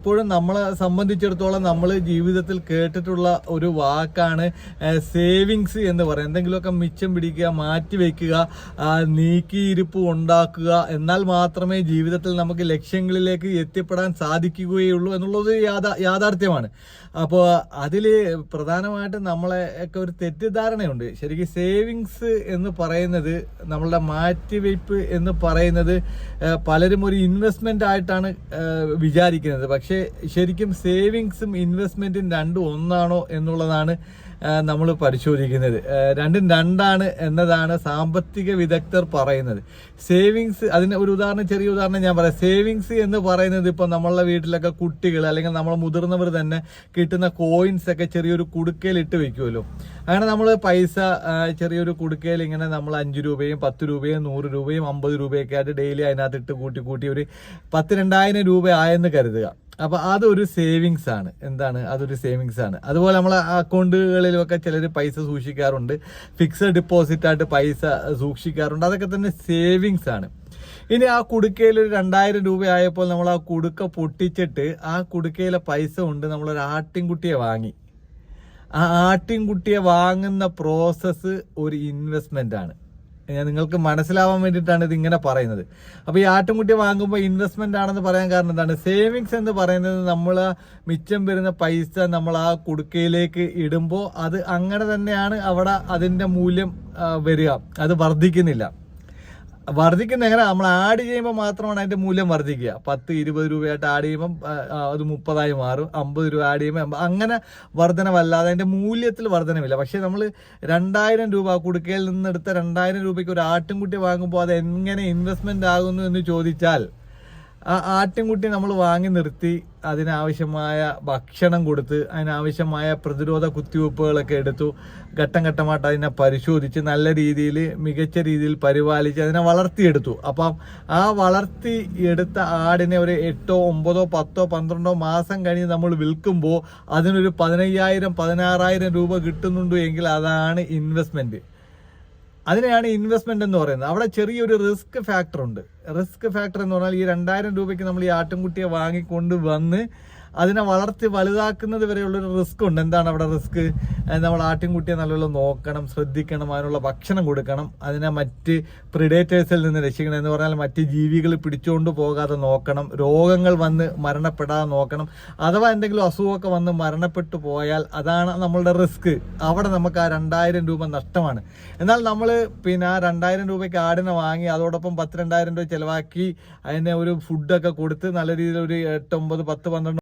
ഇപ്പോഴും നമ്മളെ സംബന്ധിച്ചിടത്തോളം നമ്മൾ ജീവിതത്തിൽ കേട്ടിട്ടുള്ള ഒരു വാക്കാണ് സേവിങ്സ് എന്ന് പറയുന്നത്. എന്തെങ്കിലുമൊക്കെ മിച്ചം പിടിക്കുക, മാറ്റി വയ്ക്കുക, നീക്കിയിരിപ്പ് ഉണ്ടാക്കുക, എന്നാൽ മാത്രമേ ജീവിതത്തിൽ നമുക്ക് ലക്ഷ്യങ്ങളിലേക്ക് എത്തിപ്പെടാൻ സാധിക്കുകയുള്ളൂ എന്നുള്ളത് യാഥാർത്ഥ്യമാണ്. അപ്പോൾ അതിൽ പ്രധാനമായിട്ടും നമ്മളെ ഒക്കെ ഒരു തെറ്റിദ്ധാരണയുണ്ട്. ശരിക്കും സേവിങ്സ് എന്ന് പറയുന്നത്, നമ്മളുടെ മാറ്റിവയ്പ്പ് എന്ന് പറയുന്നത് പലരും ഒരു ഇൻവെസ്റ്റ്മെന്റ് ആയിട്ടാണ് വിചാരിക്കുന്നത്. പക്ഷേ ശരിക്കും സേവിങ്സും ഇൻവെസ്റ്റ്മെന്റും രണ്ടും ഒന്നാണോ എന്നുള്ളതാണ് നമ്മൾ പരിശോധിക്കുന്നത്. രണ്ടും രണ്ടാണ് എന്നതാണ് സാമ്പത്തിക വിദഗ്ധർ പറയുന്നത്. സേവിങ്സ്, അതിന് ഒരു ചെറിയ ഉദാഹരണം ഞാൻ പറയാം. സേവിങ്സ് എന്ന് പറയുന്നത് ഇപ്പൊ നമ്മളുടെ വീട്ടിലൊക്കെ കുട്ടികൾ അല്ലെങ്കിൽ നമ്മൾ മുതിർന്നവർ തന്നെ കിട്ടുന്ന കോയിൻസ് ഒക്കെ ചെറിയൊരു കുടുക്കയിൽ ഇട്ട് വെക്കുമല്ലോ. അങ്ങനെ നമ്മൾ പൈസ ചെറിയൊരു കുടുക്കയിൽ ഇങ്ങനെ നമ്മൾ 5 രൂപയും 10 രൂപയും 100 രൂപയും 50 രൂപയൊക്കെ ആയിട്ട് ഡെയിലി അതിനകത്ത് ഇട്ട് കൂട്ടി ഒരു 10,000-2,000 രൂപ ആയെന്ന് കരുതുക. അപ്പൊ അതൊരു സേവിങ്സ് ആണ്. അതൊരു സേവിങ്സ് ആണ്. അതുപോലെ നമ്മളെ അക്കൗണ്ടുകളിലൊക്കെ ചിലർ പൈസ സൂക്ഷിക്കാറുണ്ട്, ഫിക്സഡ് ഡെപ്പോസിറ്റ് ആയിട്ട് പൈസ സൂക്ഷിക്കാറുണ്ട്. അതൊക്കെ തന്നെ സേവിങ്സ് ആണ്. ഇനി ആ കുടുക്കയിൽ ഒരു 2,000 രൂപ ആയപ്പോൾ നമ്മൾ ആ കുടുക്ക പൊട്ടിച്ചിട്ട് ആ കുടുക്കയിലെ പൈസ കൊണ്ട് നമ്മളൊരു ആട്ടിൻകുട്ടിയെ വാങ്ങി. ആ ആട്ടിൻകുട്ടിയെ വാങ്ങുന്ന പ്രോസസ്സ് ഒരു ഇൻവെസ്റ്റ്മെന്റ് ആണ്. ഞാൻ നിങ്ങൾക്ക് മനസ്സിലാവാൻ വേണ്ടിയിട്ടാണ് ഇത് ഇങ്ങനെ പറയുന്നത്. അപ്പോൾ ഈ ആട്ടിൻകുട്ടിയെ വാങ്ങുമ്പോൾ ഇൻവെസ്റ്റ്മെന്റ് ആണെന്ന് പറയാൻ കാരണം എന്താണ്? സേവിങ്സ് എന്ന് പറയുന്നത് നമ്മൾ മിച്ചം വരുന്ന പൈസ നമ്മൾ ആ കുടുക്കയിലേക്ക് ഇടുമ്പോൾ അത് അങ്ങനെ തന്നെയാണ് അവിടെ അതിന്റെ മൂല്യം വരിക. അത് വർദ്ധിക്കുന്നില്ല. വർദ്ധിക്കുന്ന എങ്ങനെ? നമ്മൾ ആഡ് ചെയ്യുമ്പോൾ മാത്രമാണ് അതിന്റെ മൂല്യം വർദ്ധിക്കുക. 10-20 രൂപയായിട്ട് ആഡ് ചെയ്യുമ്പോൾ അത് 30 മാറും. 50 രൂപ ആഡ് ചെയ്യുമ്പോൾ അങ്ങനെ വർധനവല്ലാതെ അതിന്റെ മൂല്യത്തിൽ വർധനമില്ല. പക്ഷെ നമ്മൾ 2,000 രൂപ കുടുക്കയിൽ നിന്നെടുത്ത 2,000 രൂപയ്ക്ക് ഒരു ആട്ടിൻകുട്ടി വാങ്ങുമ്പോൾ അത് എങ്ങനെ ഇൻവെസ്റ്റ്മെന്റ് ആകുന്നു എന്ന് ചോദിച്ചാൽ, ആ ആട്ടിൻകുട്ടി നമ്മൾ വാങ്ങി നിർത്തി അതിനാവശ്യമായ ഭക്ഷണം കൊടുത്ത് അതിനാവശ്യമായ പ്രതിരോധ കുത്തിവയ്പ്പുകളൊക്കെ എടുത്തു, ഘട്ടം ഘട്ടമായിട്ട് അതിനെ പരിശോധിച്ച് നല്ല രീതിയിൽ മികച്ച രീതിയിൽ പരിപാലിച്ച് അതിനെ വളർത്തിയെടുത്തു. അപ്പം ആ വളർത്തിയെടുത്ത ആടിനെ ഒരു 8, 9, 10, 12 മാസം കഴിഞ്ഞ് നമ്മൾ വിൽക്കുമ്പോൾ അതിനൊരു 15,000-16,000 രൂപ കിട്ടുന്നുണ്ട് എങ്കിൽ അതാണ് ഇൻവെസ്റ്റ്മെന്റ്. അതിനെയാണ് ഇൻവെസ്റ്റ്മെന്റ് എന്ന് പറയുന്നത്. അവിടെ ചെറിയൊരു റിസ്ക് ഫാക്ടർ ഉണ്ട്. റിസ്ക് ഫാക്ടർ എന്ന് പറഞ്ഞാൽ ഈ 2,000 രൂപയ്ക്ക് നമ്മൾ ഈ ആട്ടിൻകുട്ടിയെ വാങ്ങിക്കൊണ്ട് വന്ന് അതിനെ വളർത്തി വലുതാക്കുന്നത് വരെയുള്ളൊരു റിസ്ക് ഉണ്ട്. എന്താണ് അവിടെ റിസ്ക്? നമ്മൾ ആട്ടിൻകുട്ടിയെ നല്ലോണം നോക്കണം, ശ്രദ്ധിക്കണം, അതിനുള്ള ഭക്ഷണം കൊടുക്കണം, അതിനെ മറ്റ് പ്രിഡേറ്റേഴ്സിൽ നിന്ന് രക്ഷിക്കണം. എന്ന് പറഞ്ഞാൽ മറ്റ് ജീവികൾ പിടിച്ചുകൊണ്ട് പോകാതെ നോക്കണം, രോഗങ്ങൾ വന്ന് മരണപ്പെടാതെ നോക്കണം. അഥവാ എന്തെങ്കിലും അസുഖമൊക്കെ വന്ന് മരണപ്പെട്ടു പോയാൽ അതാണ് നമ്മളുടെ റിസ്ക്. അവിടെ നമുക്ക് ആ 2,000 രൂപ നഷ്ടമാണ്. എന്നാൽ നമ്മൾ ആ 2,000 രൂപയ്ക്ക് ആടിനെ വാങ്ങി അതോടൊപ്പം 10-2,000 രൂപ ചിലവാക്കി അതിനെ ഒരു ഫുഡൊക്കെ കൊടുത്ത് നല്ല രീതിയിൽ ഒരു 8, 9, 10, 12